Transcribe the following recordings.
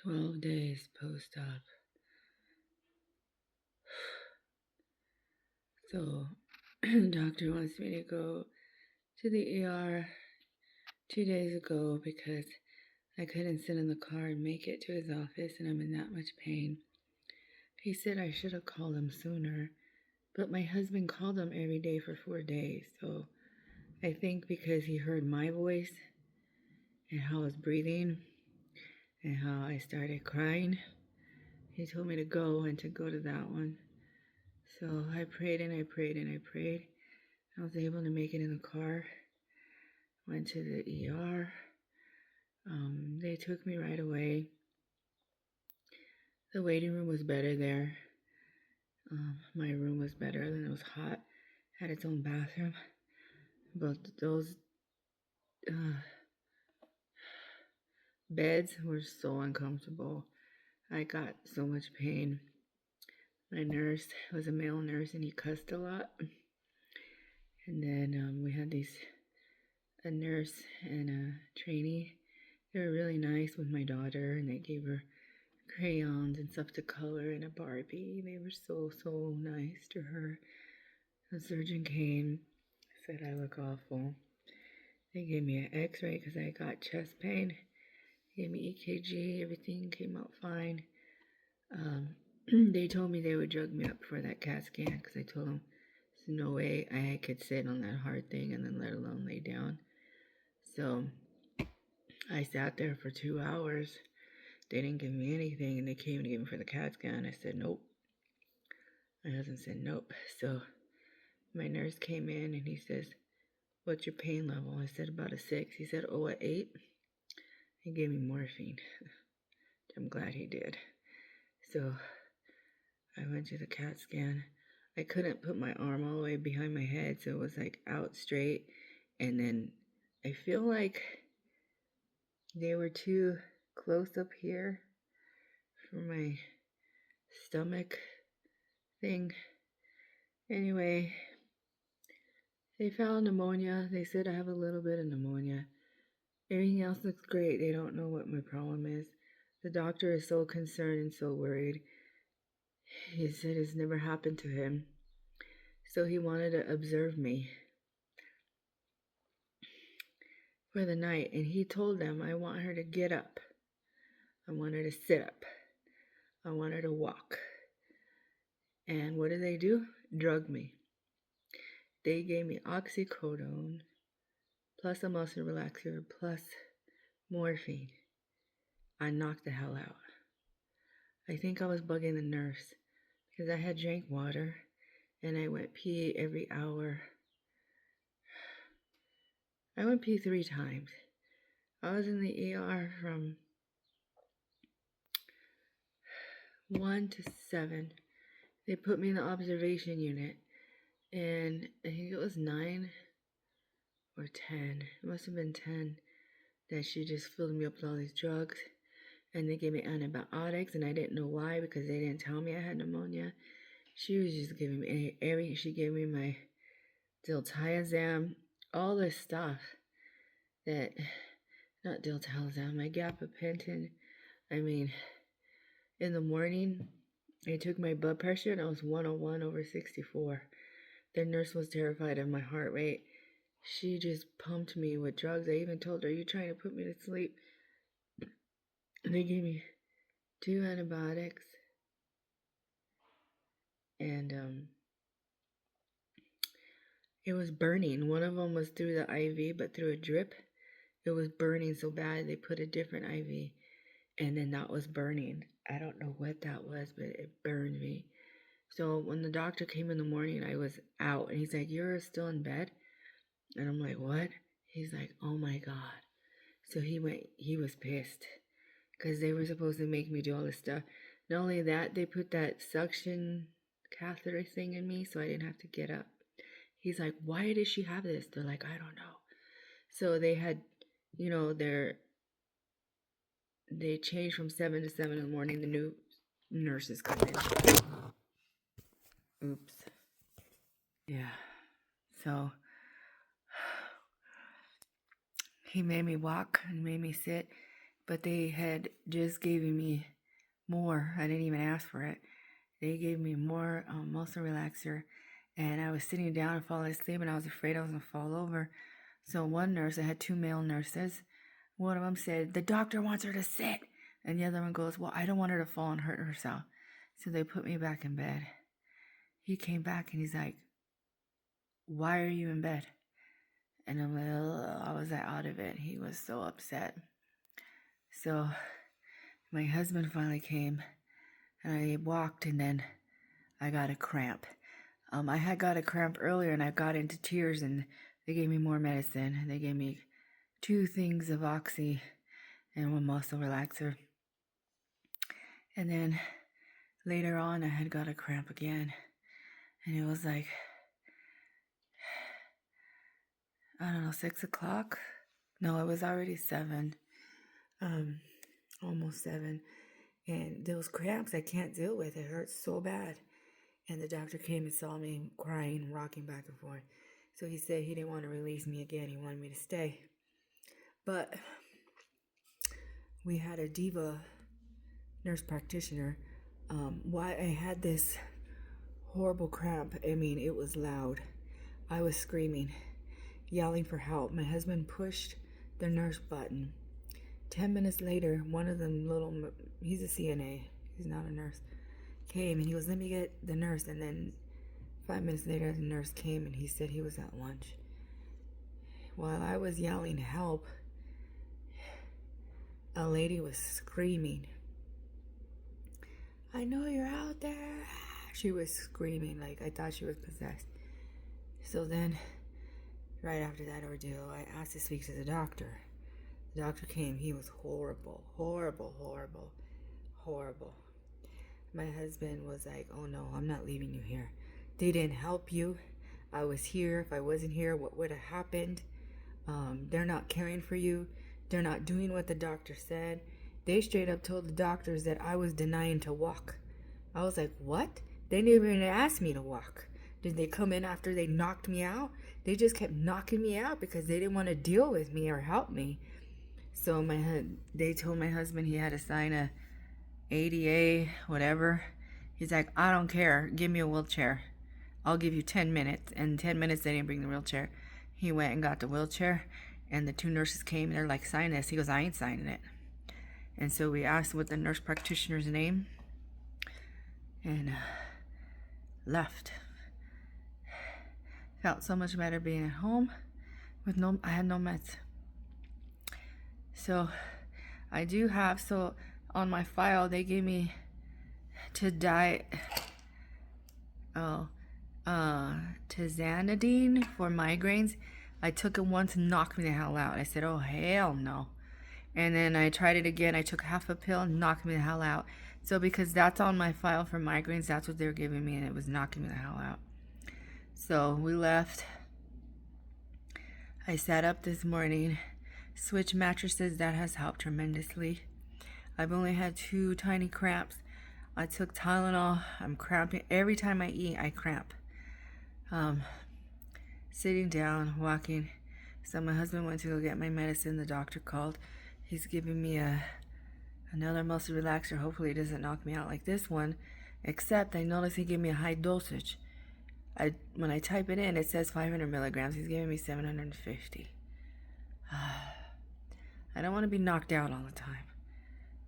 12 days post-op. So, doctor wants me to go to the ER 2 days ago because I couldn't sit in the car and make it to his office and I'm in that much pain. He said I should have called him sooner, but my husband called him every day for 4 days. So I think because he heard my voice and how I was breathing and how I started crying, he told me to go and to go to that one. So I prayed and I prayed and I prayed. I was able to make it in the car. Went to the ER. They took me right away. The waiting room was better there. My room was better, and it was hot. Had its own bathroom. But those beds were so uncomfortable. I got so much pain. My nurse was a male nurse, and he cussed a lot. And then we had a nurse and a trainee. They were really nice with my daughter, and they gave her crayons and stuff to color and a Barbie. They were so nice to her. The surgeon came, said I look awful. They gave me an x-ray because I got chest pain. Gave me EKG, everything came out fine. They told me they would drug me up for that CAT scan because I told them there's no way I could sit on that hard thing and then let alone lay down. So I sat there for 2 hours. They didn't give me anything, and they came to give me for the CAT scan. I said nope. My husband said nope. So my nurse came in and he says, "What's your pain level?" I said about a 6. He said, "Oh, a 8." He gave me morphine. I'm glad he did. So I went to the CAT scan. I couldn't put my arm all the way behind my head, so it was like out straight. And then I feel like they were too close up here for my stomach thing. Anyway, they found pneumonia. They said I have a little bit of pneumonia. Everything else looks great. They don't know what my problem is. The doctor is so concerned and so worried. He said it's never happened to him. So he wanted to observe me for the night. And he told them, I want her to get up. I want her to sit up. I want her to walk. And what did they do? Drug me. They gave me oxycodone, plus a muscle relaxer, plus morphine. I knocked the hell out. I think I was bugging the nurse because I had drank water and I went pee every hour. I went pee 3 times. I was in the ER from 1 to 7. They put me in the observation unit, and I think it was 9 or 10. It must have been 10 that she just filled me up with all these drugs, and they gave me antibiotics, and I didn't know why because they didn't tell me I had pneumonia. She was just giving me she gave me my diltiazem, all this stuff that, not diltiazem, my gabapentin. I mean, in the morning, I took my blood pressure and I was 101/64. The nurse was terrified of my heart rate. She just pumped me with drugs. I even told her, "Are you trying to put me to sleep?" And they gave me 2 antibiotics. And it was burning. One of them was through the IV, but through a drip. It was burning so bad, they put a different IV. And then that was burning. I don't know what that was, but it burned me. So when the doctor came in the morning, I was out. And he's like, "You're still in bed?" And I'm like, "What?" He's like, "Oh my God." So he was pissed. Because they were supposed to make me do all this stuff. Not only that, they put that suction catheter thing in me so I didn't have to get up. He's like, "Why does she have this?" They're like, "I don't know." So they had, they changed from 7 to 7 in the morning. The new nurses come in. Oops. Yeah. So he made me walk and made me sit. but they had just given me more. I didn't even ask for it. They gave me more muscle relaxer, and I was sitting down and falling asleep, and I was afraid I was going to fall over. So one nurse, I had 2 male nurses, one of them said, "The doctor wants her to sit." And the other one goes, "Well, I don't want her to fall and hurt herself." So they put me back in bed. He came back and he's like, "Why are you in bed?" And I'm like, I was out of it. He was so upset. So my husband finally came and I walked, and then I got a cramp. I had got a cramp earlier and I got into tears, and they gave me more medicine. They gave me 2 things of Oxy and 1 muscle relaxer. And then later on I had got a cramp again, and it was like, I don't know, 6 o'clock? No, it was already 7. Almost 7. And those cramps I can't deal with. It hurts so bad. And the doctor came and saw me crying and rocking back and forth. So he said he didn't want to release me again. He wanted me to stay. But we had a diva nurse practitioner. Why I had this horrible cramp, I mean, it was loud. I was screaming, yelling for help. My husband pushed the nurse button. 10 minutes later, one of them he's a CNA, he's not a nurse, came and he was, "Let me get the nurse." And then 5 minutes later, the nurse came and he said he was at lunch. While I was yelling help, a lady was screaming, "I know you're out there." She was screaming like I thought she was possessed. So then, right after that ordeal, I asked to speak to the doctor. The doctor came. He was horrible, horrible, horrible, horrible. My husband was like, "Oh no, I'm not leaving you here. They didn't help you. I was here. If I wasn't here, what would have happened? They're not caring for you. They're not doing what the doctor said." They straight up told the doctors that I was denying to walk. I was like, what? They didn't even ask me to walk. Did they come in after they knocked me out? They just kept knocking me out because they didn't want to deal with me or help me. So they told my husband he had to sign a ADA, whatever. He's like, "I don't care. Give me a wheelchair. I'll give you 10 minutes. And 10 minutes, they didn't bring the wheelchair. He went and got the wheelchair, and the 2 nurses came, and they're like, "Sign this." He goes, "I ain't signing it." And so we asked what the nurse practitioner's name, and left. Felt so much better being at home with I had no meds. So I do have, on my file, they gave me to tizanidine for migraines. I took it once and knocked me the hell out. I said, "Oh, hell no." And then I tried it again. I took half a pill and knocked me the hell out. So because that's on my file for migraines, that's what they were giving me, and it was knocking me the hell out. So we left. I sat up this morning, switched mattresses. That has helped tremendously. I've only had 2 tiny cramps. I took Tylenol. I'm cramping. Every time I eat, I cramp. Sitting down, walking. So my husband went to go get my medicine. The doctor called. He's giving me another muscle relaxer. Hopefully it doesn't knock me out like this one. Except I noticed he gave me a high dosage. When I type it in, it says 500 milligrams. He's giving me 750. I don't want to be knocked out all the time,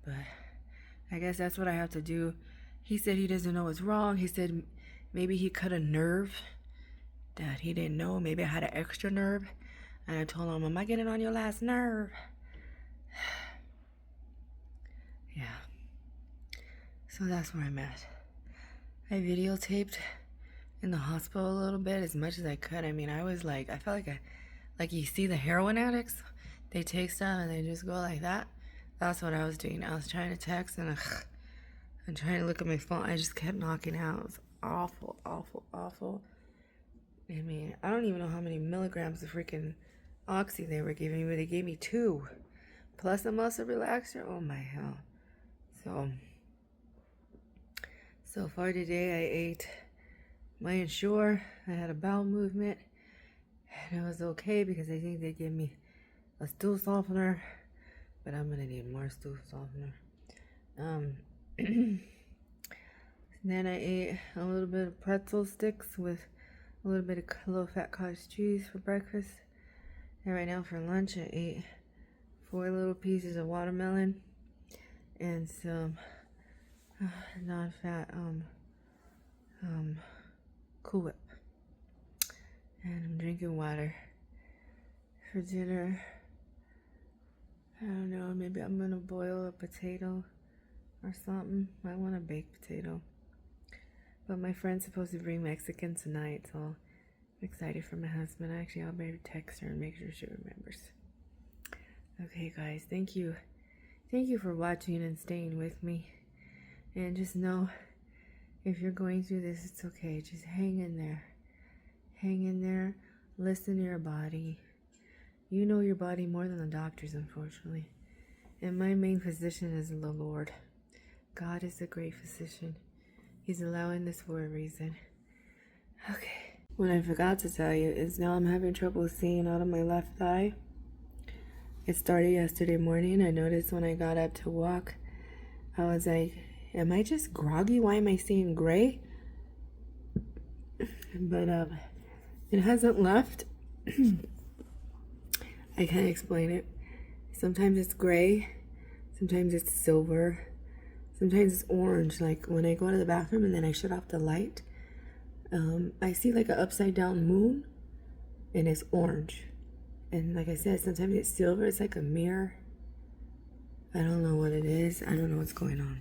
but I guess that's what I have to do. He said he doesn't know what's wrong. He said maybe he cut a nerve that he didn't know. Maybe I had an extra nerve. And I told him, "Am I getting on your last nerve?" Yeah. So that's where I'm at. I videotaped in the hospital a little bit as much as I could. I mean, I felt like you see the heroin addicts, they take stuff and they just go like that. That's what I was doing. I was trying to text and I'm trying to look at my phone. I just kept knocking out. It was awful, awful, awful. I mean, I don't even know how many milligrams of freaking Oxy they were giving me, but they gave me 2. Plus a muscle relaxer. Oh my hell. So far today I ate my Ensure. I had a bowel movement. And it was okay because I think they gave me a stool softener but I'm gonna need more stool softener. Then I ate a little bit of pretzel sticks with a little bit of low-fat cottage cheese for breakfast. And right now for lunch, I ate 4 little pieces of watermelon and some non-fat Cool Whip. And I'm drinking water. For dinner, I don't know, maybe I'm gonna boil a potato or something. I want a baked potato. But my friend's supposed to bring Mexican tonight, so I'm excited for my husband. Actually, I'll maybe text her and make sure she remembers. Okay, guys, thank you. Thank you for watching and staying with me. And just know, if you're going through this, it's okay. Just hang in there. Hang in there. Listen to your body. You know your body more than the doctors, unfortunately. And my main physician is the Lord. God is a great physician. He's allowing this for a reason. Okay. What I forgot to tell you is now I'm having trouble seeing out of my left eye. It started yesterday morning. I noticed when I got up to walk, I was like, am I just groggy? Why am I seeing gray? But it hasn't left. I can't explain it. Sometimes it's gray. Sometimes it's silver. Sometimes it's orange. Like when I go to the bathroom and then I shut off the light, I see like an upside down moon and it's orange. And like I said, sometimes it's silver. It's like a mirror. I don't know what it is. I don't know what's going on.